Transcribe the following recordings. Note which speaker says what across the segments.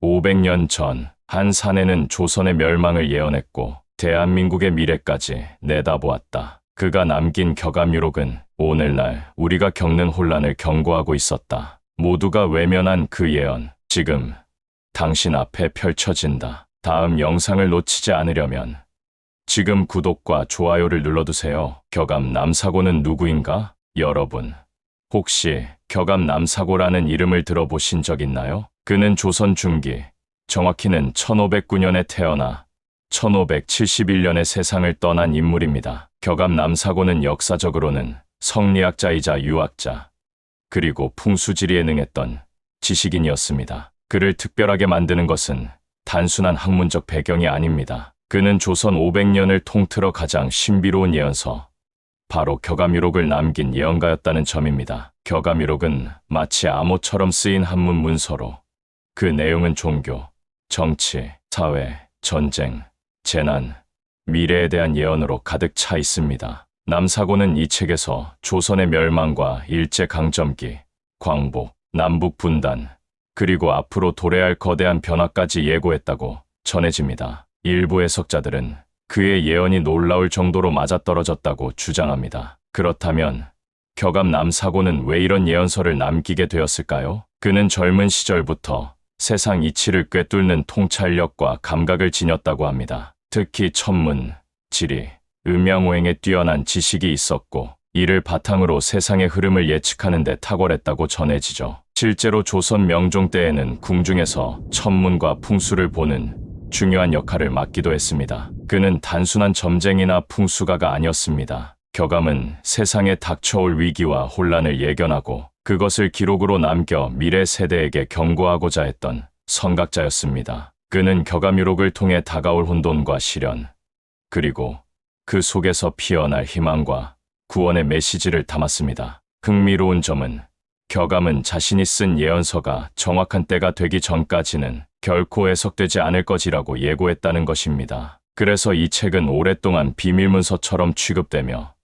Speaker 1: 500년 전 한 사내는 조선의 멸망을 예언했고 대한민국의 미래까지 내다보았다. 그가 남긴 격암유록은 오늘날 우리가 겪는 혼란을 경고하고 있었다. 모두가 외면한 그 예언, 지금 당신 앞에 펼쳐진다. 다음 영상을 놓치지 않으려면 지금 구독과 좋아요를 눌러두세요. 격암 남사고는 누구인가? 여러분, 혹시 격암 남사고라는 이름을 들어보신 적 있나요? 그는 조선 중기, 정확히는 1509년에 태어나 1571년에 세상을 떠난 인물입니다. 격암 남사고는 역사적으로는 성리학자이자 유학자, 그리고 풍수지리에 능했던 지식인이었습니다. 그를 특별하게 만드는 것은 단순한 학문적 배경이 아닙니다. 그는 조선 500년을 통틀어 가장 신비로운 예언서, 바로 격암유록을 남긴 예언가였다는 점입니다. 격암유록은 마치 암호처럼 쓰인 한문 문서로 그 내용은 종교, 정치, 사회, 전쟁, 재난, 미래에 대한 예언으로 가득 차 있습니다. 남사고는 이 책에서 조선의 멸망과 일제강점기, 광복, 남북 분단, 그리고 앞으로 도래할 거대한 변화까지 예고했다고 전해집니다. 일부 해석자들은 그의 예언이 놀라울 정도로 맞아떨어졌다고 주장합니다. 그렇다면 격암 남사고는 왜 이런 예언서를 남기게 되었을까요? 그는 젊은 시절부터 세상 이치를 꿰뚫는 통찰력과 감각을 지녔다고 합니다. 특히 천문, 지리, 음양오행에 뛰어난 지식이 있었고 이를 바탕으로 세상의 흐름을 예측하는 데 탁월했다고 전해지죠. 실제로 조선 명종 때에는 궁중에서 천문과 풍수를 보는 중요한 역할을 맡기도 했습니다. 그는 단순한 점쟁이나 풍수가가 아니었습니다. 격암은 세상에 닥쳐올 위기와 혼란을 예견하고 그것을 기록으로 남겨 미래 세대에게 경고하고자 했던 선각자였습니다. 그는 격암유록을 통해 다가올 혼돈과 시련, 그리고 그 속에서 피어날 희망과 구원의 메시지를 담았습니다. 흥미로운 점은 격암은 자신이 쓴 예언서가 정확한 때가 되기 전까지는 결코 해석되지 않을 것이라고 예고했다는 것입니다. 그래서 이 책은 오랫동안 비밀문서처럼 취급되며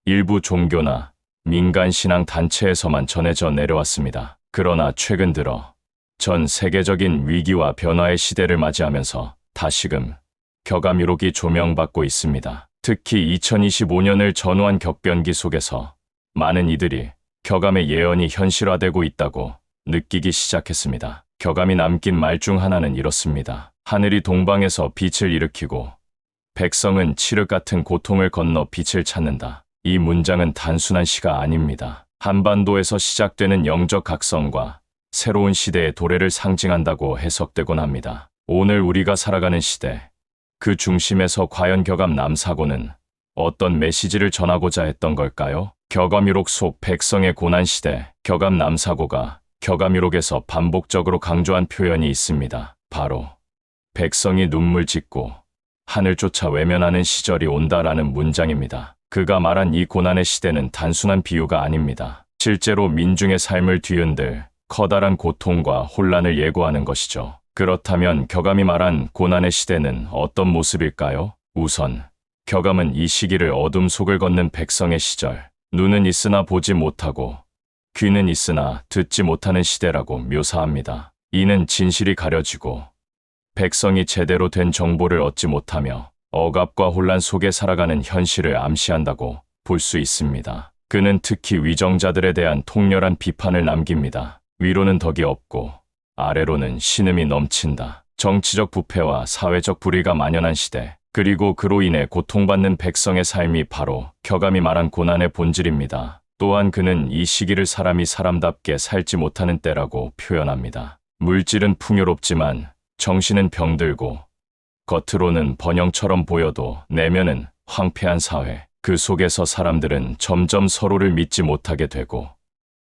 Speaker 1: 일부 종교나 민간 신앙 단체에서만 전해져 내려왔습니다. 그러나 최근 들어 전 세계적인 위기와 변화의 시대를 맞이하면서 다시금 격암유록이 조명받고 있습니다. 특히 2025년을 전후한 격변기 속에서 많은 이들이 격암의 예언이 현실화되고 있다고 느끼기 시작했습니다. 격암이 남긴 말 중 하나는 이렇습니다. 하늘이 동방에서 빛을 일으키고 백성은 칠흑 같은 고통을 건너 빛을 찾는다. 이 문장은 단순한 시가 아닙니다. 한반도에서 시작되는 영적 각성과 새로운 시대의 도래를 상징한다고 해석되곤 합니다. 오늘 우리가 살아가는 시대, 그 중심에서 과연 격암 남사고는 어떤 메시지를 전하고자 했던 걸까요? 격암유록 속 백성의 고난시대, 격암 남사고가 격암유록에서 반복적으로 강조한 표현이 있습니다. 바로 백성이 눈물 짓고 하늘 쫓아 외면하는 시절이 온다라는 문장입니다. 그가 말한 이 고난의 시대는 단순한 비유가 아닙니다. 실제로 민중의 삶을 뒤흔들 커다란 고통과 혼란을 예고하는 것이죠. 그렇다면 격암이 말한 고난의 시대는 어떤 모습일까요? 우선 격암은 이 시기를 어둠 속을 걷는 백성의 시절, 눈은 있으나 보지 못하고 귀는 있으나 듣지 못하는 시대라고 묘사합니다. 이는 진실이 가려지고 백성이 제대로 된 정보를 얻지 못하며 억압과 혼란 속에 살아가는 현실을 암시한다고 볼 수 있습니다. 그는 특히 위정자들에 대한 통렬한 비판을 남깁니다. 위로는 덕이 없고 아래로는 신음이 넘친다. 정치적 부패와 사회적 불의가 만연한 시대, 그리고 그로 인해 고통받는 백성의 삶이 바로 격암이 말한 고난의 본질입니다. 또한 그는 이 시기를 사람이 사람답게 살지 못하는 때라고 표현합니다. 물질은 풍요롭지만 정신은 병들고 겉으로는 번영처럼 보여도 내면은 황폐한 사회, 그 속에서 사람들은 점점 서로를 믿지 못하게 되고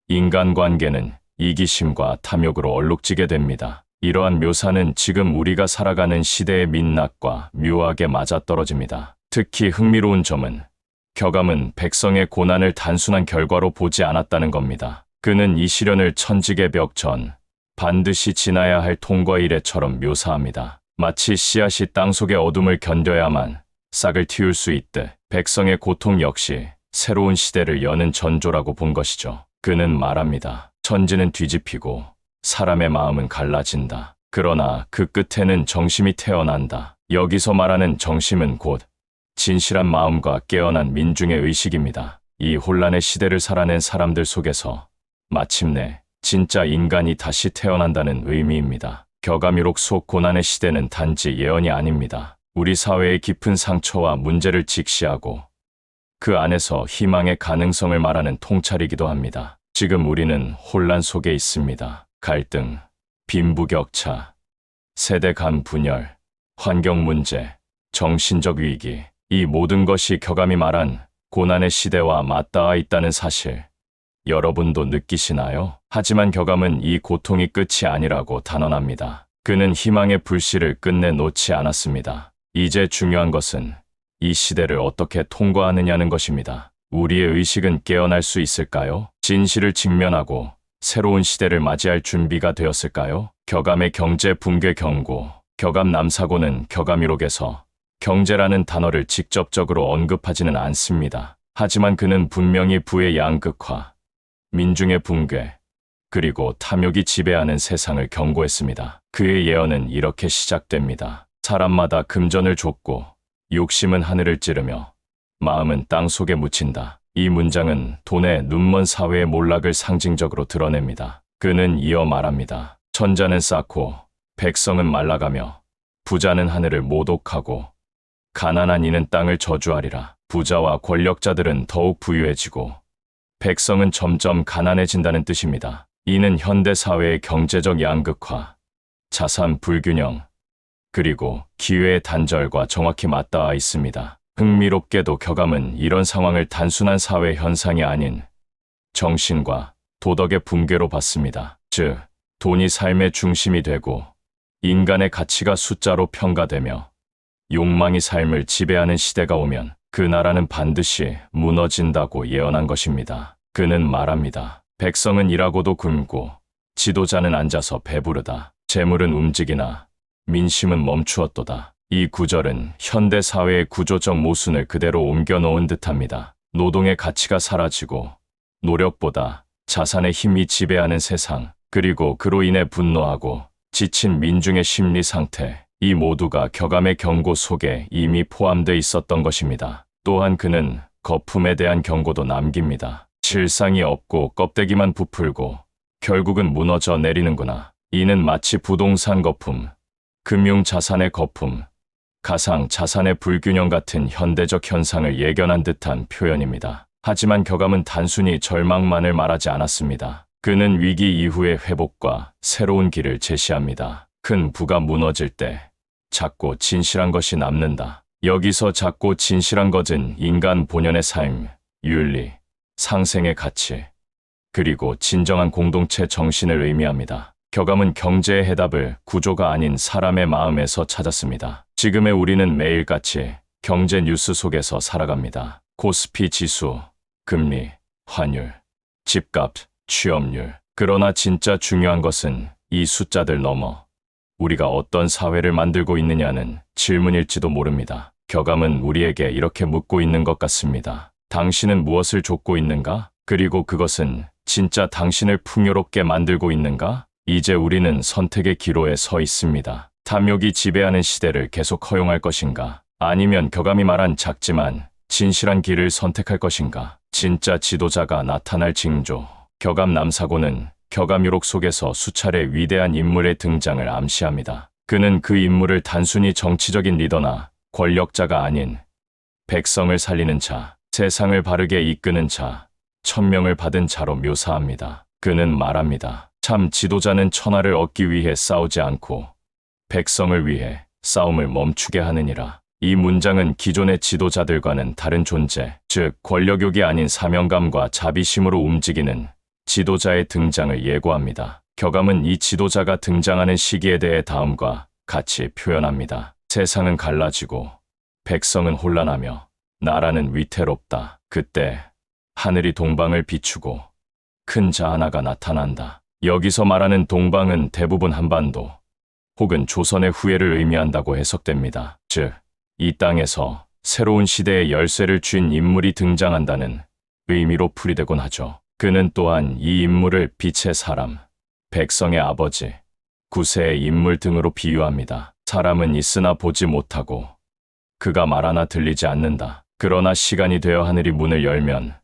Speaker 1: 인간관계는 이기심과 탐욕으로 얼룩지게 됩니다. 이러한 묘사는 지금 우리가 살아가는 시대의 민낯과 묘하게 맞아떨어집니다. 특히 흥미로운 점은 격암은 백성의 고난을 단순한 결과로 보지 않았다는 겁니다. 그는 이 시련을 천직의 벽 전, 반드시 지나야 할 통과의 일에처럼 묘사합니다. 마치 씨앗이 땅속의 어둠을 견뎌야만 싹을 틔울 수 있듯 백성의 고통 역시 새로운 시대를 여는 전조라고 본 것이죠. 그는 말합니다. 천지는 뒤집히고 사람의 마음은 갈라진다. 그러나 그 끝에는 정심이 태어난다. 여기서 말하는 정심은 곧 진실한 마음과 깨어난 민중의 의식입니다. 이 혼란의 시대를 살아낸 사람들 속에서 마침내 진짜 인간이 다시 태어난다는 의미입니다. 격암유록 속 고난의 시대는 단지 예언이 아닙니다. 우리 사회의 깊은 상처와 문제를 직시하고 그 안에서 희망의 가능성을 말하는 통찰이기도 합니다. 지금 우리는 혼란 속에 있습니다. 갈등, 빈부격차, 세대 간 분열, 환경 문제, 정신적 위기, 이 모든 것이 격암이 말한 고난의 시대와 맞닿아 있다는 사실, 여러분도 느끼시나요? 하지만 격암은 이 고통이 끝이 아니라고 단언합니다. 그는 희망의 불씨를 끝내 놓지 않았습니다. 이제 중요한 것은 이 시대를 어떻게 통과하느냐는 것입니다. 우리의 의식은 깨어날 수 있을까요? 진실을 직면하고 새로운 시대를 맞이할 준비가 되었을까요? 격암의 경제 붕괴 경고. 격암 남사고는 격암유록에서 경제라는 단어를 직접적으로 언급하지는 않습니다. 하지만 그는 분명히 부의 양극화, 민중의 붕괴, 그리고 탐욕이 지배하는 세상을 경고했습니다. 그의 예언은 이렇게 시작됩니다. 사람마다 금전을 좇고 욕심은 하늘을 찌르며 마음은 땅 속에 묻힌다. 이 문장은 돈의 눈먼 사회의 몰락을 상징적으로 드러냅니다. 그는 이어 말합니다. 천자는 쌓고 백성은 말라가며 부자는 하늘을 모독하고 가난한 이는 땅을 저주하리라. 부자와 권력자들은 더욱 부유해지고 백성은 점점 가난해진다는 뜻입니다. 이는 현대 사회의 경제적 양극화, 자산 불균형, 그리고 기회의 단절과 정확히 맞닿아 있습니다. 흥미롭게도 격암은 이런 상황을 단순한 사회 현상이 아닌 정신과 도덕의 붕괴로 봤습니다. 즉, 돈이 삶의 중심이 되고 인간의 가치가 숫자로 평가되며 욕망이 삶을 지배하는 시대가 오면 그 나라는 반드시 무너진다고 예언한 것입니다. 그는 말합니다. 백성은 일하고도 굶고 지도자는 앉아서 배부르다. 재물은 움직이나 민심은 멈추었도다. 이 구절은 현대 사회의 구조적 모순을 그대로 옮겨놓은 듯합니다. 노동의 가치가 사라지고 노력보다 자산의 힘이 지배하는 세상, 그리고 그로 인해 분노하고 지친 민중의 심리 상태, 이 모두가 격암의 경고 속에 이미 포함되어 있었던 것입니다. 또한 그는 거품에 대한 경고도 남깁니다. 실상이 없고 껍데기만 부풀고 결국은 무너져 내리는구나. 이는 마치 부동산 거품, 금융 자산의 거품, 가상 자산의 불균형 같은 현대적 현상을 예견한 듯한 표현입니다. 하지만 격암은 단순히 절망만을 말하지 않았습니다. 그는 위기 이후의 회복과 새로운 길을 제시합니다. 큰 부가 무너질 때 작고 진실한 것이 남는다. 여기서 작고 진실한 것은 인간 본연의 삶, 윤리, 상생의 가치, 그리고 진정한 공동체 정신을 의미합니다. 격암은 경제의 해답을 구조가 아닌 사람의 마음에서 찾았습니다. 지금의 우리는 매일같이 경제 뉴스 속에서 살아갑니다. 코스피 지수, 금리, 환율, 집값, 취업률. 그러나 진짜 중요한 것은 이 숫자들 넘어 우리가 어떤 사회를 만들고 있느냐는 질문일지도 모릅니다. 격암은 우리에게 이렇게 묻고 있는 것 같습니다. 당신은 무엇을 좇고 있는가? 그리고 그것은 진짜 당신을 풍요롭게 만들고 있는가? 이제 우리는 선택의 기로에 서 있습니다. 탐욕이 지배하는 시대를 계속 허용할 것인가? 아니면 격암이 말한 작지만 진실한 길을 선택할 것인가? 진짜 지도자가 나타날 징조. 격암 남사고는 격암유록 속에서 수차례 위대한 인물의 등장을 암시합니다. 그는 그 인물을 단순히 정치적인 리더나 권력자가 아닌 백성을 살리는 자, 세상을 바르게 이끄는 자, 천명을 받은 자로 묘사합니다. 그는 말합니다. 참 지도자는 천하를 얻기 위해 싸우지 않고 백성을 위해 싸움을 멈추게 하느니라. 이 문장은 기존의 지도자들과는 다른 존재, 즉 권력욕이 아닌 사명감과 자비심으로 움직이는 지도자의 등장을 예고합니다. 격암은 이 지도자가 등장하는 시기에 대해 다음과 같이 표현합니다. 세상은 갈라지고 백성은 혼란하며 나라는 위태롭다. 그때 하늘이 동방을 비추고 큰 자 하나가 나타난다. 여기서 말하는 동방은 대부분 한반도 혹은 조선의 후예를 의미한다고 해석됩니다. 즉, 이 땅에서 새로운 시대의 열쇠를 쥔 인물이 등장한다는 의미로 풀이되곤 하죠. 그는 또한 이 인물을 빛의 사람, 백성의 아버지, 구세의 인물 등으로 비유합니다. 사람은 있으나 보지 못하고 그가 말하나 들리지 않는다. 그러나 시간이 되어 하늘이 문을 열면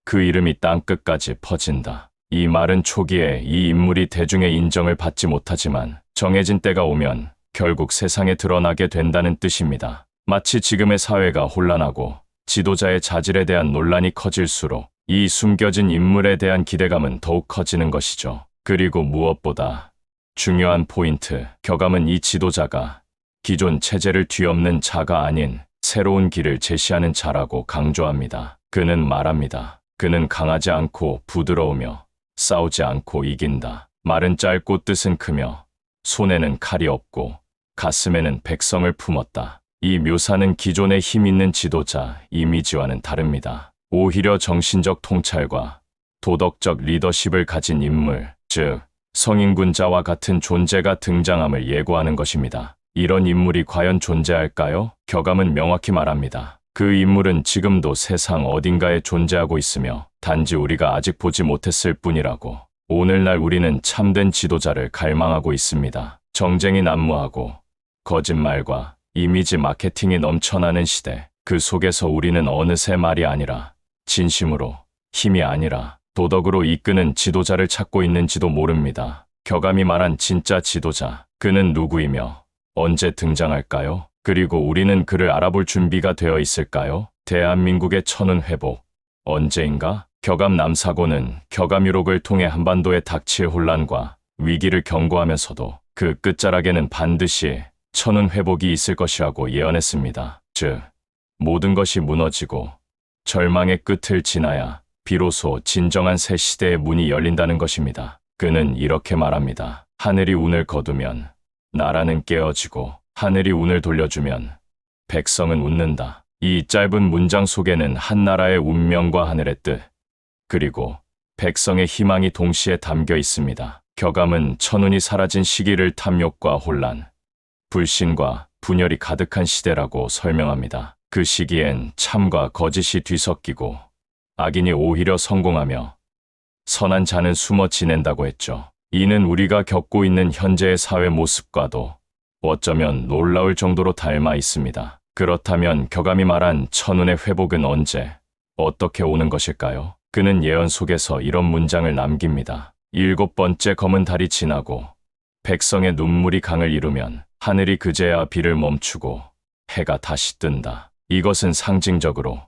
Speaker 1: 그 이름이 땅끝까지 퍼진다. 이 말은 초기에 이 인물이 대중의 인정을 받지 못하지만 정해진 때가 오면 결국 세상에 드러나게 된다는 뜻입니다. 마치 지금의 사회가 혼란하고 지도자의 자질에 대한 논란이 커질수록 이 숨겨진 인물에 대한 기대감은 더욱 커지는 것이죠. 그리고 무엇보다 중요한 포인트, 격암은 이 지도자가 기존 체제를 뒤엎는 자가 아닌 새로운 길을 제시하는 자라고 강조합니다. 그는 말합니다. 그는 강하지 않고 부드러우며 싸우지 않고 이긴다. 말은 짧고 뜻은 크며 손에는 칼이 없고 가슴에는 백성을 품었다. 이 묘사는 기존의 힘 있는 지도자 이미지와는 다릅니다. 오히려 정신적 통찰과 도덕적 리더십을 가진 인물, 즉 성인군자와 같은 존재가 등장함을 예고하는 것입니다. 이런 인물이 과연 존재할까요? 격암은 명확히 말합니다. 그 인물은 지금도 세상 어딘가에 존재하고 있으며 단지 우리가 아직 보지 못했을 뿐이라고. 오늘날 우리는 참된 지도자를 갈망하고 있습니다. 정쟁이 난무하고 거짓말과 이미지 마케팅이 넘쳐나는 시대. 그 속에서 우리는 어느새 말이 아니라 진심으로, 힘이 아니라 도덕으로 이끄는 지도자를 찾고 있는지도 모릅니다. 격암이 말한 진짜 지도자, 그는 누구이며 언제 등장할까요? 그리고 우리는 그를 알아볼 준비가 되어 있을까요? 대한민국의 천운 회복, 언제인가? 격암 남사고는 격암유록을 통해 한반도에 닥칠 혼란과 위기를 경고하면서도 그 끝자락에는 반드시 천운 회복이 있을 것이라고 예언했습니다. 즉, 모든 것이 무너지고 절망의 끝을 지나야 비로소 진정한 새 시대의 문이 열린다는 것입니다. 그는 이렇게 말합니다. 하늘이 운을 거두면 나라는 깨어지고 하늘이 운을 돌려주면 백성은 웃는다. 이 짧은 문장 속에는 한 나라의 운명과 하늘의 뜻, 그리고 백성의 희망이 동시에 담겨 있습니다. 격암은 천운이 사라진 시기를 탐욕과 혼란, 불신과 분열이 가득한 시대라고 설명합니다. 그 시기엔 참과 거짓이 뒤섞이고 악인이 오히려 성공하며 선한 자는 숨어 지낸다고 했죠. 이는 우리가 겪고 있는 현재의 사회 모습과도 어쩌면 놀라울 정도로 닮아 있습니다. 그렇다면 격암이 말한 천운의 회복은 언제, 어떻게 오는 것일까요? 그는 예언 속에서 이런 문장을 남깁니다. 7번째 검은 달이 지나고 백성의 눈물이 강을 이루면 하늘이 그제야 비를 멈추고 해가 다시 뜬다. 이것은 상징적으로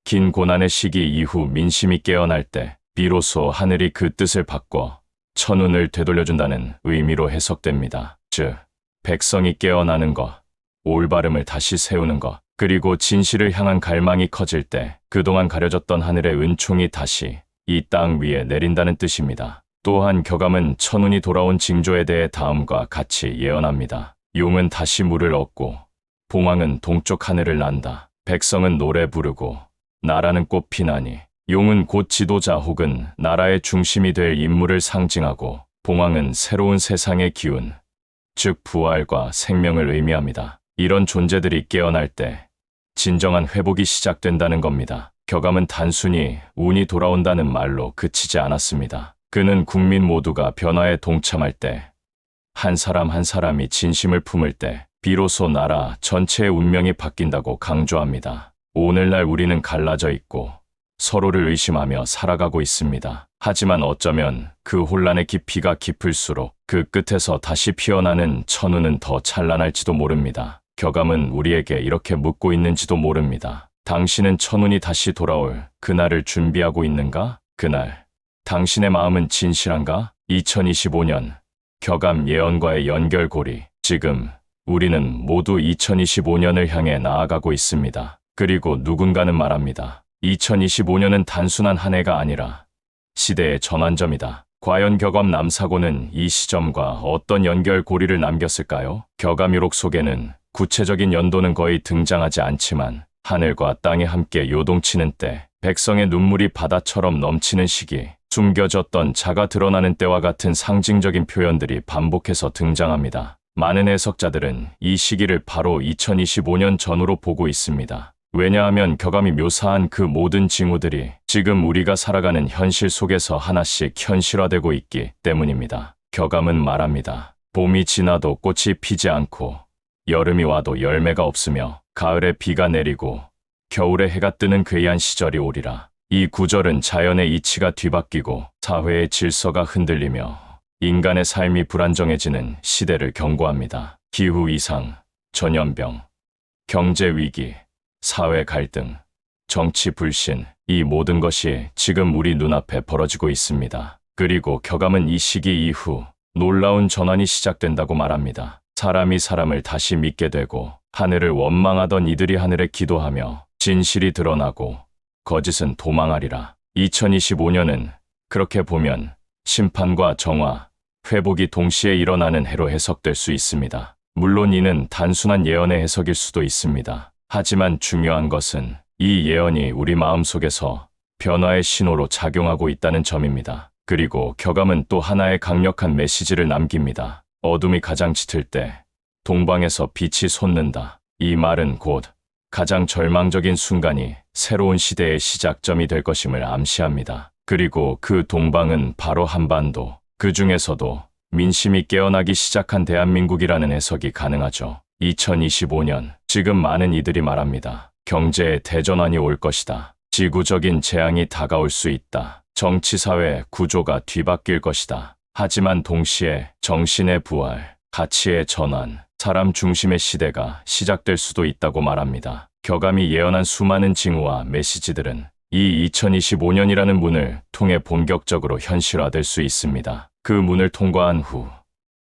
Speaker 1: 긴 고난의 시기 이후 민심이 깨어날 때 비로소 하늘이 그 뜻을 바꿔 천운을 되돌려준다는 의미로 해석됩니다. 즉, 백성이 깨어나는 것, 올바름을 다시 세우는 것, 그리고 진실을 향한 갈망이 커질 때 그동안 가려졌던 하늘의 은총이 다시 이 땅 위에 내린다는 뜻입니다. 또한 격암은 천운이 돌아온 징조에 대해 다음과 같이 예언합니다. 용은 다시 물을 얻고 봉황은 동쪽 하늘을 난다. 백성은 노래 부르고 나라는 꽃 피나니. 용은 곧 지도자 혹은 나라의 중심이 될 인물을 상징하고 봉황은 새로운 세상의 기운, 즉 부활과 생명을 의미합니다. 이런 존재들이 깨어날 때 진정한 회복이 시작된다는 겁니다. 격암은 단순히 운이 돌아온다는 말로 그치지 않았습니다. 그는 국민 모두가 변화에 동참할 때, 한 사람 한 사람이 진심을 품을 때 비로소 나라 전체의 운명이 바뀐다고 강조합니다. 오늘날 우리는 갈라져 있고 서로를 의심하며 살아가고 있습니다. 하지만 어쩌면 그 혼란의 깊이가 깊을수록 그 끝에서 다시 피어나는 천운은 더 찬란할지도 모릅니다. 격암은 우리에게 이렇게 묻고 있는지도 모릅니다. 당신은 천운이 다시 돌아올 그날을 준비하고 있는가? 그날, 당신의 마음은 진실한가? 2025년, 격암 예언과의 연결고리. 지금, 우리는 모두 2025년을 향해 나아가고 있습니다. 그리고 누군가는 말합니다. 2025년은 단순한 한 해가 아니라 시대의 전환점이다. 과연 격암 남사고는 이 시점과 어떤 연결고리를 남겼을까요? 격암유록 속에는 구체적인 연도는 거의 등장하지 않지만 하늘과 땅이 함께 요동치는 때, 백성의 눈물이 바다처럼 넘치는 시기, 숨겨졌던 자가 드러나는 때와 같은 상징적인 표현들이 반복해서 등장합니다. 많은 해석자들은 이 시기를 바로 2025년 전후로 보고 있습니다. 왜냐하면 격암이 묘사한 그 모든 징후들이 지금 우리가 살아가는 현실 속에서 하나씩 현실화되고 있기 때문입니다. 격암은 말합니다. 봄이 지나도 꽃이 피지 않고 여름이 와도 열매가 없으며 가을에 비가 내리고 겨울에 해가 뜨는 괴이한 시절이 오리라. 이 구절은 자연의 이치가 뒤바뀌고 사회의 질서가 흔들리며 인간의 삶이 불안정해지는 시대를 경고합니다. 기후 이상, 전염병, 경제 위기, 사회 갈등, 정치 불신, 이 모든 것이 지금 우리 눈앞에 벌어지고 있습니다. 그리고 격암은 이 시기 이후 놀라운 전환이 시작된다고 말합니다. 사람이 사람을 다시 믿게 되고 하늘을 원망하던 이들이 하늘에 기도하며 진실이 드러나고 거짓은 도망하리라. 2025년은 그렇게 보면 심판과 정화, 회복이 동시에 일어나는 해로 해석될 수 있습니다. 물론 이는 단순한 예언의 해석일 수도 있습니다. 하지만 중요한 것은 이 예언이 우리 마음속에서 변화의 신호로 작용하고 있다는 점입니다. 그리고 격암은 또 하나의 강력한 메시지를 남깁니다. 어둠이 가장 짙을 때 동방에서 빛이 솟는다. 이 말은 곧 가장 절망적인 순간이 새로운 시대의 시작점이 될 것임을 암시합니다. 그리고 그 동방은 바로 한반도, 그 중에서도 민심이 깨어나기 시작한 대한민국이라는 해석이 가능하죠. 2025년, 지금 많은 이들이 말합니다. 경제의 대전환이 올 것이다. 지구적인 재앙이 다가올 수 있다. 정치사회 구조가 뒤바뀔 것이다. 하지만 동시에 정신의 부활, 가치의 전환, 사람 중심의 시대가 시작될 수도 있다고 말합니다. 격암이 예언한 수많은 징후와 메시지들은 이 2025년이라는 문을 통해 본격적으로 현실화될 수 있습니다. 그 문을 통과한 후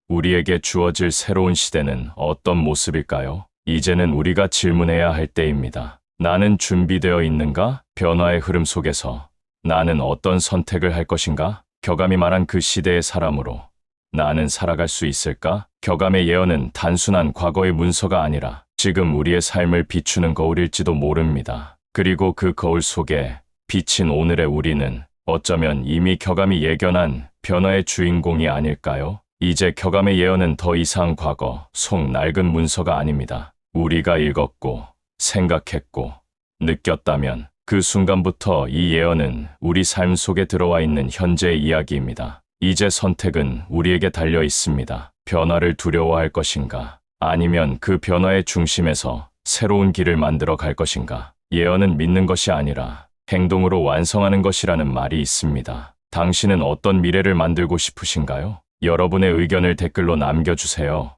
Speaker 1: 우리에게 주어질 새로운 시대는 어떤 모습일까요? 이제는 우리가 질문해야 할 때입니다. 나는 준비되어 있는가? 변화의 흐름 속에서 나는 어떤 선택을 할 것인가? 격암이 말한 그 시대의 사람으로 나는 살아갈 수 있을까? 격암의 예언은 단순한 과거의 문서가 아니라 지금 우리의 삶을 비추는 거울일지도 모릅니다. 그리고 그 거울 속에 비친 오늘의 우리는 어쩌면 이미 격암이 예견한 변화의 주인공이 아닐까요? 이제 격암의 예언은 더 이상 과거 속 낡은 문서가 아닙니다. 우리가 읽었고 생각했고 느꼈다면 그 순간부터 이 예언은 우리 삶 속에 들어와 있는 현재의 이야기입니다. 이제 선택은 우리에게 달려 있습니다. 변화를 두려워할 것인가? 아니면 그 변화의 중심에서 새로운 길을 만들어 갈 것인가? 예언은 믿는 것이 아니라 행동으로 완성하는 것이라는 말이 있습니다. 당신은 어떤 미래를 만들고 싶으신가요? 여러분의 의견을 댓글로 남겨주세요.